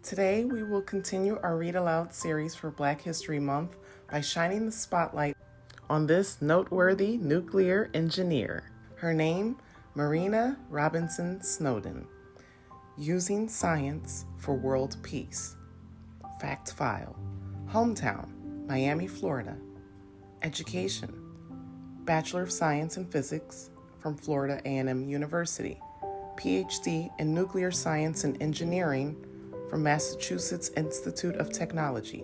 Today, we will continue our Read Aloud series for Black History Month by shining the spotlight on this noteworthy nuclear engineer. Her name, Mareena Robinson Snowden. Using Science for World Peace. Fact File. Hometown, Miami, Florida. Education, Bachelor of Science in Physics from Florida A&M University. PhD in Nuclear Science and Engineering from Massachusetts Institute of Technology,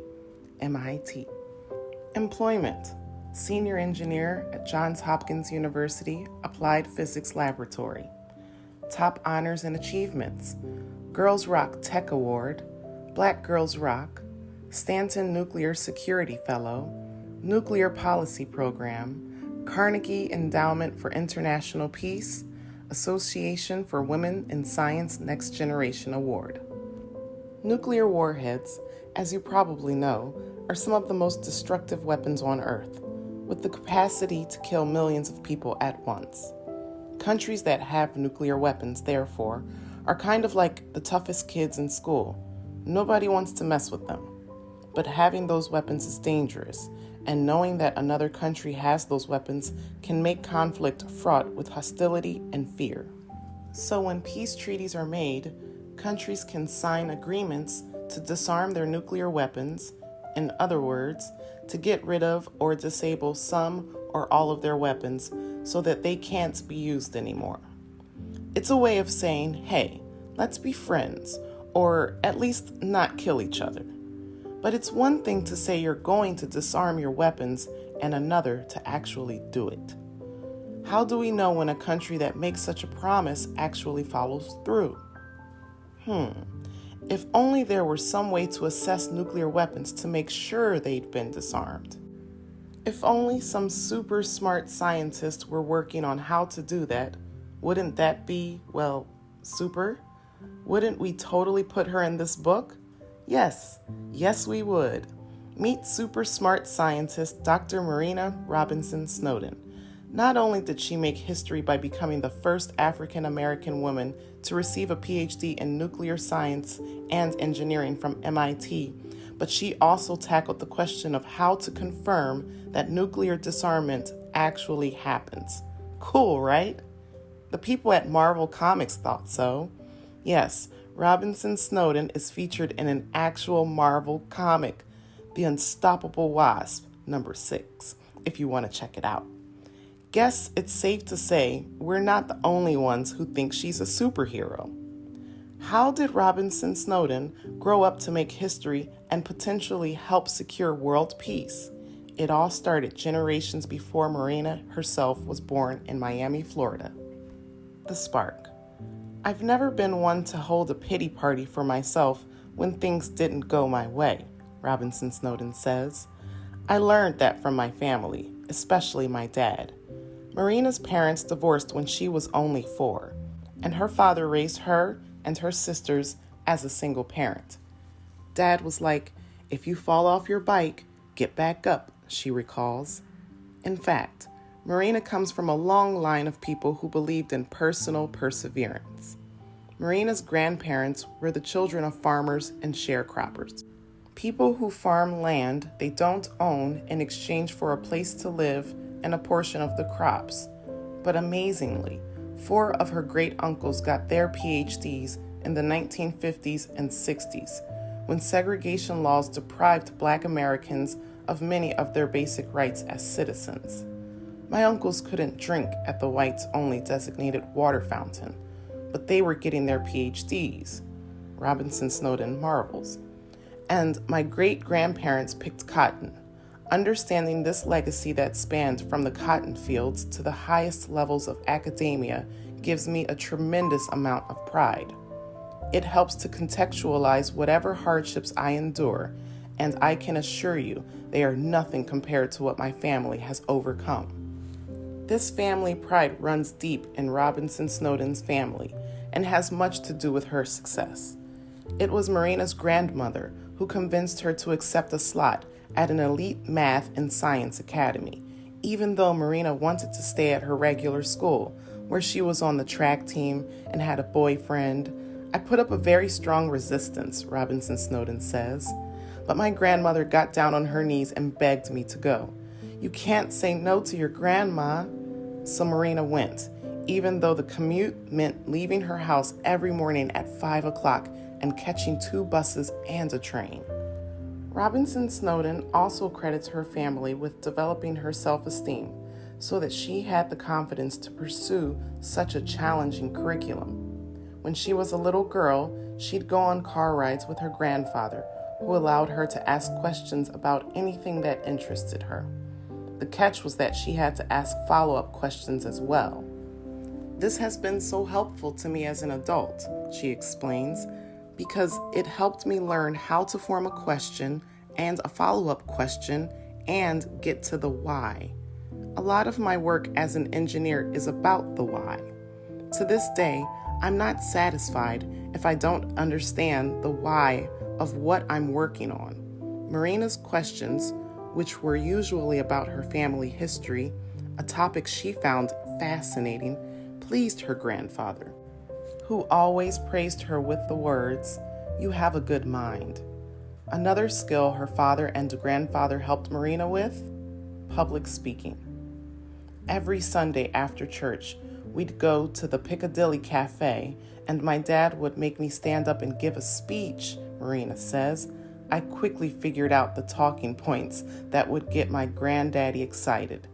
MIT. Employment, Senior Engineer at Johns Hopkins University Applied Physics Laboratory. Top honors and achievements, Girls Rock Tech Award, Black Girls Rock, Stanton Nuclear Security Fellow, Nuclear Policy Program, Carnegie Endowment for International Peace, Association for Women in Science Next Generation Award. Nuclear warheads, as you probably know, are some of the most destructive weapons on Earth, with the capacity to kill millions of people at once. Countries that have nuclear weapons, therefore, are kind of like the toughest kids in school. Nobody wants to mess with them. But having those weapons is dangerous, and knowing that another country has those weapons can make conflict fraught with hostility and fear. So when peace treaties are made, countries can sign agreements to disarm their nuclear weapons, in other words, to get rid of or disable some or all of their weapons so that they can't be used anymore. It's a way of saying, hey, let's be friends, or at least not kill each other. But it's one thing to say you're going to disarm your weapons and another to actually do it. How do we know when a country that makes such a promise actually follows through? If only there were some way to assess nuclear weapons to make sure they'd been disarmed. If only some super smart scientists were working on how to do that, wouldn't that be, well, super? Wouldn't we totally put her in this book? Yes, we would. Meet super smart scientist Dr. Mareena Robinson Snowden. Not only did she make history by becoming the first African American woman to receive a PhD in nuclear science and engineering from MIT, but she also tackled the question of how to confirm that nuclear disarmament actually happens. Cool, right? The people at Marvel Comics thought so. Yes, Robinson Snowden is featured in an actual Marvel comic, The Unstoppable Wasp, number 6, if you want to check it out. Guess it's safe to say we're not the only ones who think she's a superhero. How did Robinson Snowden grow up to make history and potentially help secure world peace? It all started generations before Mareena herself was born in Miami, Florida. The spark. I've never been one to hold a pity party for myself when things didn't go my way, Robinson Snowden says. I learned that from my family, especially my dad. Mareena's parents divorced when she was only 4, and her father raised her and her sisters as a single parent. Dad was like, if you fall off your bike, get back up, she recalls. In fact, Mareena comes from a long line of people who believed in personal perseverance. Mareena's grandparents were the children of farmers and sharecroppers, people who farm land they don't own in exchange for a place to live and a portion of the crops. But amazingly, 4 of her great-uncles got their PhDs in the 1950s and 60s, when segregation laws deprived Black Americans of many of their basic rights as citizens. My uncles couldn't drink at the whites-only designated water fountain, but they were getting their PhDs, Robinson Snowden marvels. And my great-grandparents picked cotton. Understanding this legacy that spanned from the cotton fields to the highest levels of academia gives me a tremendous amount of pride. It helps to contextualize whatever hardships I endure, and I can assure you they are nothing compared to what my family has overcome. This family pride runs deep in Robinson Snowden's family and has much to do with her success. It was Mareena's grandmother who convinced her to accept a slot at an elite math and science academy, even though Mareena wanted to stay at her regular school, where she was on the track team and had a boyfriend. I put up a very strong resistance, Robinson Snowden says, but my grandmother got down on her knees and begged me to go. You can't say no to your grandma. So Mareena went, even though the commute meant leaving her house every morning at 5 o'clock and catching 2 buses and a train. Robinson Snowden also credits her family with developing her self-esteem so that she had the confidence to pursue such a challenging curriculum. When she was a little girl, she'd go on car rides with her grandfather, who allowed her to ask questions about anything that interested her. The catch was that she had to ask follow-up questions as well. This has been so helpful to me as an adult, she explains, because it helped me learn how to form a question and a follow-up question and get to the why. A lot of my work as an engineer is about the why. To this day, I'm not satisfied if I don't understand the why of what I'm working on. Mareena's questions, which were usually about her family history, a topic she found fascinating, pleased her grandfather, who always praised her with the words, "You have a good mind." Another skill her father and grandfather helped Mareena with: public speaking. Every Sunday after church, we'd go to the Piccadilly Cafe, and my dad would make me stand up and give a speech, Mareena says. I quickly figured out the talking points that would get my granddaddy excited.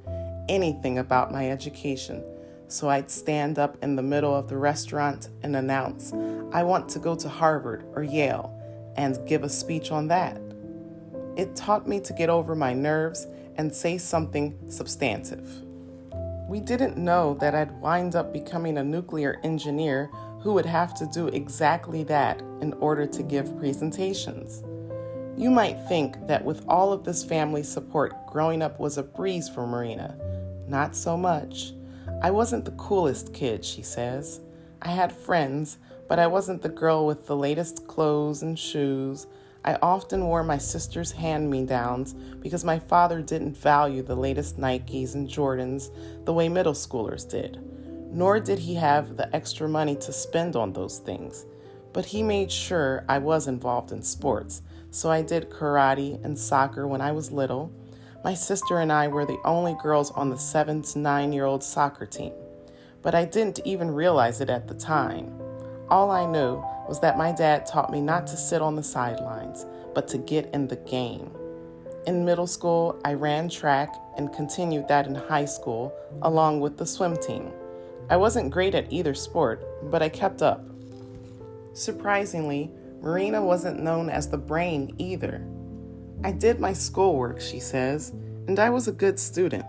Anything about my education. So I'd stand up in the middle of the restaurant and announce, I want to go to Harvard or Yale, and give a speech on that. It taught me to get over my nerves and say something substantive. We didn't know that I'd wind up becoming a nuclear engineer who would have to do exactly that in order to give presentations. You might think that with all of this family support, growing up was a breeze for Mareena. Not so much. I wasn't the coolest kid, she says. I had friends, but I wasn't the girl with the latest clothes and shoes. I often wore my sister's hand-me-downs because my father didn't value the latest Nikes and Jordans the way middle schoolers did. Nor did he have the extra money to spend on those things. But he made sure I was involved in sports, so I did karate and soccer when I was little. My sister and I were the only girls on the 7 to 9-year-old soccer team. But I didn't even realize it at the time. All I knew was that my dad taught me not to sit on the sidelines, but to get in the game. In middle school, I ran track and continued that in high school, along with the swim team. I wasn't great at either sport, but I kept up. Surprisingly, Mareena wasn't known as the brain either. I did my schoolwork, she says, and I was a good student,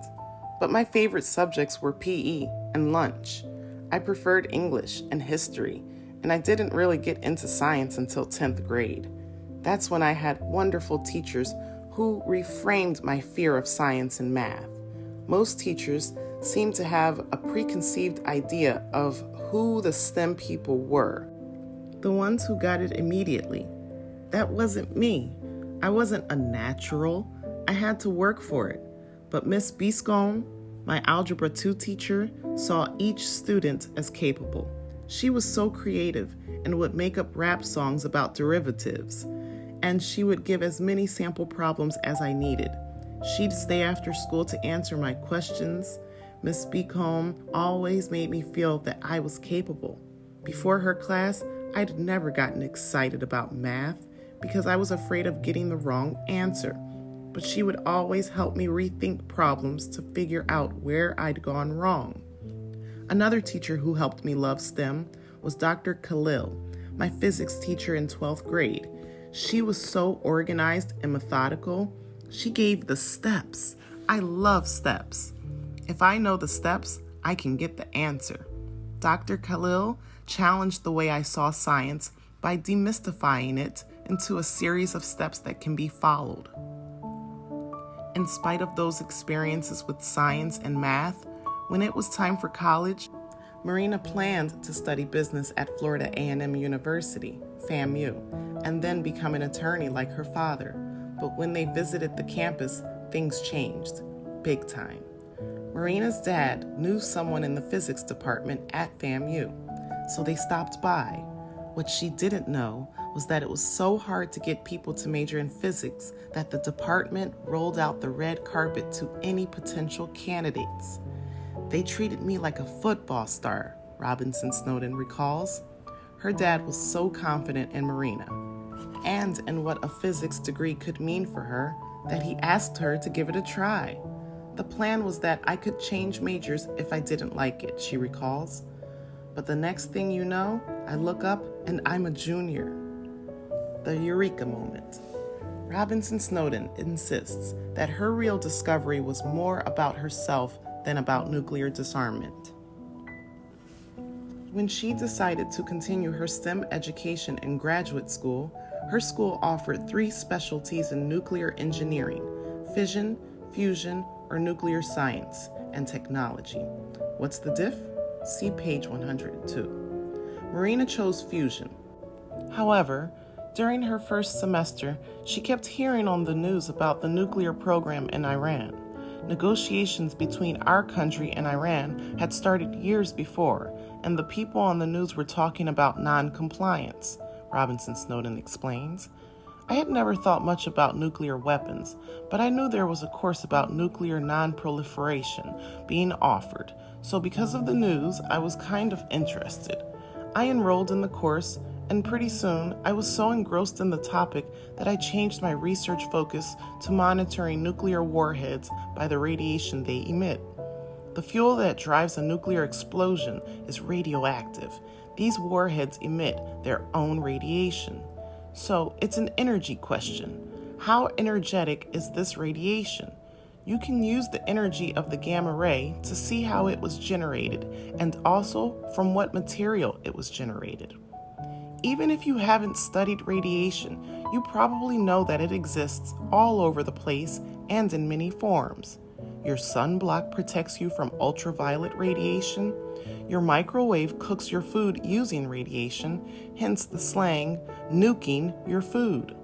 but my favorite subjects were PE and lunch. I preferred English and history, and I didn't really get into science until 10th grade. That's when I had wonderful teachers who reframed my fear of science and math. Most teachers seemed to have a preconceived idea of who the STEM people were, the ones who got it immediately. That wasn't me. I wasn't a natural. I had to work for it. But Miss Biscombe, my Algebra 2 teacher, saw each student as capable. She was so creative and would make up rap songs about derivatives, and she would give as many sample problems as I needed. She'd stay after school to answer my questions. Miss Biscombe always made me feel that I was capable. Before her class, I'd never gotten excited about math because I was afraid of getting the wrong answer, but she would always help me rethink problems to figure out where I'd gone wrong. Another teacher who helped me love STEM was Dr. Khalil, my physics teacher in 12th grade. She was so organized and methodical. She gave the steps. I love steps. If I know the steps, I can get the answer. Dr. Khalil challenged the way I saw science by demystifying it into a series of steps that can be followed. In spite of those experiences with science and math, when it was time for college, Mareena planned to study business at Florida A&M University, FAMU, and then become an attorney like her father. But when they visited the campus, things changed, big time. Mareena's dad knew someone in the physics department at FAMU, so they stopped by. What she didn't know was that it was so hard to get people to major in physics that the department rolled out the red carpet to any potential candidates. They treated me like a football star, Robinson Snowden recalls. Her dad was so confident in Mareena and in what a physics degree could mean for her that he asked her to give it a try. The plan was that I could change majors if I didn't like it, she recalls. But the next thing you know, I look up and I'm a junior. The Eureka Moment. Robinson Snowden insists that her real discovery was more about herself than about nuclear disarmament. When she decided to continue her STEM education in graduate school, her school offered 3 specialties in nuclear engineering: fission, fusion, or nuclear science and technology. What's the diff? See page 102. Mareena chose fusion. However, during her first semester, she kept hearing on the news about the nuclear program in Iran. Negotiations between our country and Iran had started years before, and the people on the news were talking about non-compliance, Robinson Snowden explains. I had never thought much about nuclear weapons, but I knew there was a course about nuclear non-proliferation being offered, so because of the news, I was kind of interested. I enrolled in the course, and pretty soon I was so engrossed in the topic that I changed my research focus to monitoring nuclear warheads by the radiation they emit. The fuel that drives a nuclear explosion is radioactive. These warheads emit their own radiation. So it's an energy question. How energetic is this radiation? You can use the energy of the gamma ray to see how it was generated and also from what material it was generated. Even if you haven't studied radiation, you probably know that it exists all over the place and in many forms. Your sunblock protects you from ultraviolet radiation. Your microwave cooks your food using radiation, hence the slang, nuking your food.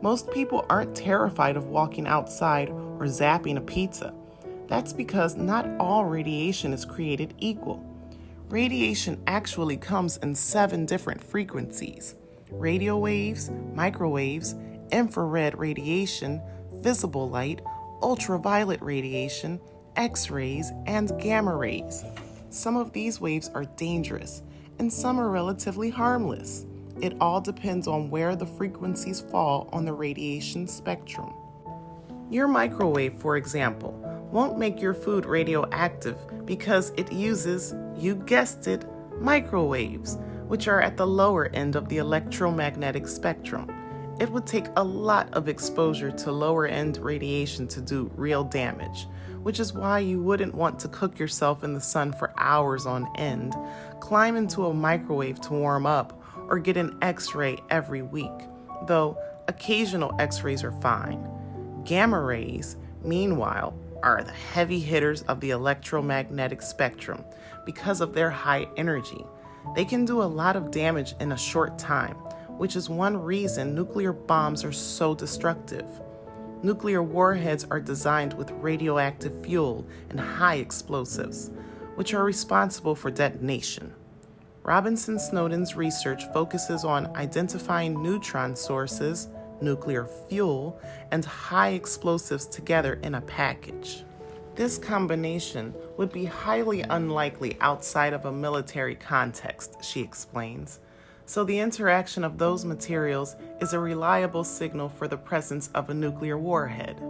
Most people aren't terrified of walking outside or zapping a pizza. That's because not all radiation is created equal. Radiation actually comes in 7 different frequencies: radio waves, microwaves, infrared radiation, visible light, ultraviolet radiation, X-rays, and gamma rays. Some of these waves are dangerous, and some are relatively harmless. It all depends on where the frequencies fall on the radiation spectrum. Your microwave, for example, won't make your food radioactive because it uses, you guessed it, microwaves, which are at the lower end of the electromagnetic spectrum. It would take a lot of exposure to lower-end radiation to do real damage, which is why you wouldn't want to cook yourself in the sun for hours on end, climb into a microwave to warm up, or get an X-ray every week, though occasional X-rays are fine. Gamma rays, meanwhile, are the heavy hitters of the electromagnetic spectrum because of their high energy. They can do a lot of damage in a short time, which is one reason nuclear bombs are so destructive. Nuclear warheads are designed with radioactive fuel and high explosives, which are responsible for detonation. Robinson Snowden's research focuses on identifying neutron sources, nuclear fuel, and high explosives together in a package. This combination would be highly unlikely outside of a military context, she explains. So the interaction of those materials is a reliable signal for the presence of a nuclear warhead.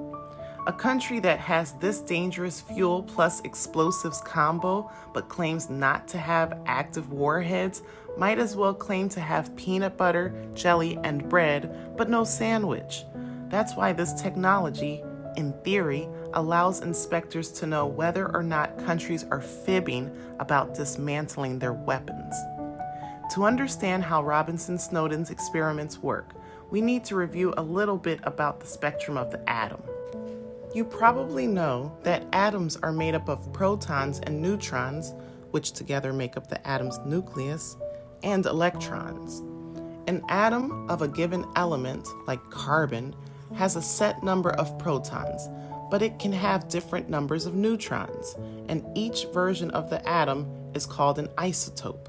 A country that has this dangerous fuel plus explosives combo but claims not to have active warheads might as well claim to have peanut butter, jelly, and bread, but no sandwich. That's why this technology, in theory, allows inspectors to know whether or not countries are fibbing about dismantling their weapons. To understand how Robinson Snowden's experiments work, we need to review a little bit about the spectrum of the atom. You probably know that atoms are made up of protons and neutrons, which together make up the atom's nucleus, and electrons. An atom of a given element, like carbon, has a set number of protons, but it can have different numbers of neutrons, and each version of the atom is called an isotope.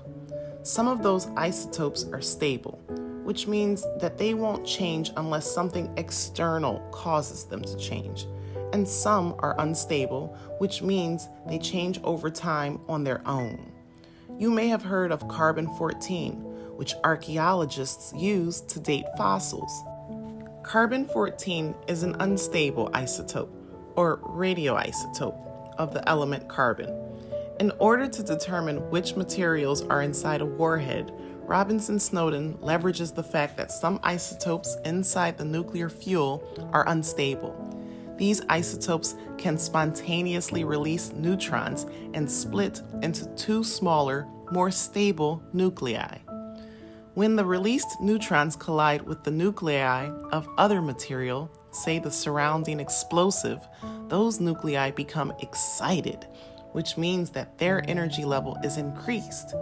Some of those isotopes are stable, which means that they won't change unless something external causes them to change. And some are unstable, which means they change over time on their own. You may have heard of carbon-14, which archaeologists use to date fossils. Carbon-14 is an unstable isotope, or radioisotope, of the element carbon. In order to determine which materials are inside a warhead, Snowden leverages the fact that some isotopes inside the nuclear fuel are unstable. These isotopes can spontaneously release neutrons and split into two smaller, more stable nuclei. When the released neutrons collide with the nuclei of other material, say the surrounding explosive, those nuclei become excited, which means that their energy level is increased.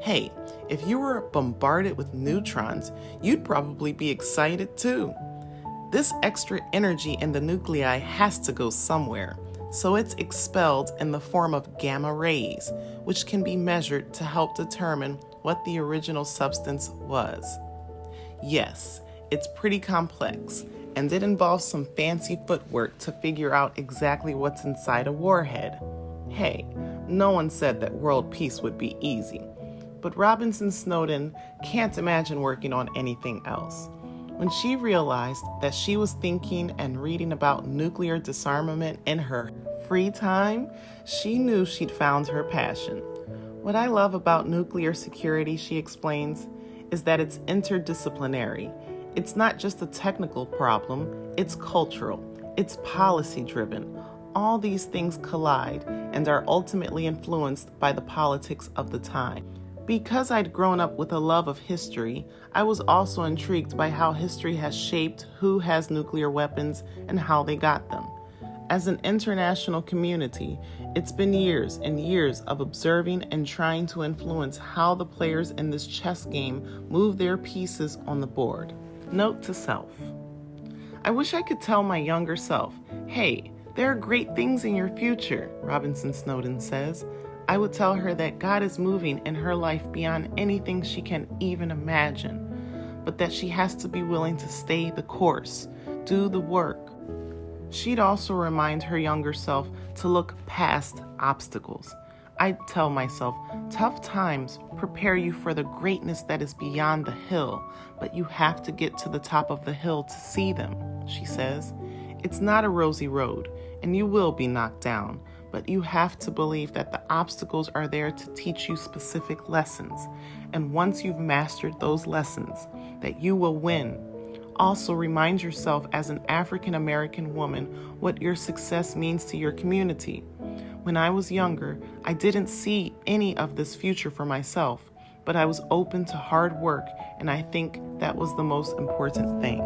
Hey, if you were bombarded with neutrons, you'd probably be excited too. This extra energy in the nuclei has to go somewhere, so it's expelled in the form of gamma rays, which can be measured to help determine what the original substance was. Yes, it's pretty complex, and it involves some fancy footwork to figure out exactly what's inside a warhead. Hey, no one said that world peace would be easy, but Snowden can't imagine working on anything else. When she realized that she was thinking and reading about nuclear disarmament in her free time, she knew she'd found her passion. What I love about nuclear security, she explains, is that it's interdisciplinary. It's not just a technical problem, it's cultural, it's policy-driven. All these things collide and are ultimately influenced by the politics of the time. Because I'd grown up with a love of history, I was also intrigued by how history has shaped who has nuclear weapons and how they got them. As an international community, it's been years and years of observing and trying to influence how the players in this chess game move their pieces on the board. Note to self. I wish I could tell my younger self, hey, there are great things in your future, Snowden says. I would tell her that God is moving in her life beyond anything she can even imagine, but that she has to be willing to stay the course, do the work. She'd also remind her younger self to look past obstacles. I'd tell myself, tough times prepare you for the greatness that is beyond the hill, but you have to get to the top of the hill to see them, she says. It's not a rosy road, and you will be knocked down, but you have to believe that the obstacles are there to teach you specific lessons, and once you've mastered those lessons, that you will win. Also remind yourself as an African American woman what your success means to your community. When I was younger, I didn't see any of this future for myself, but I was open to hard work, and I think that was the most important thing.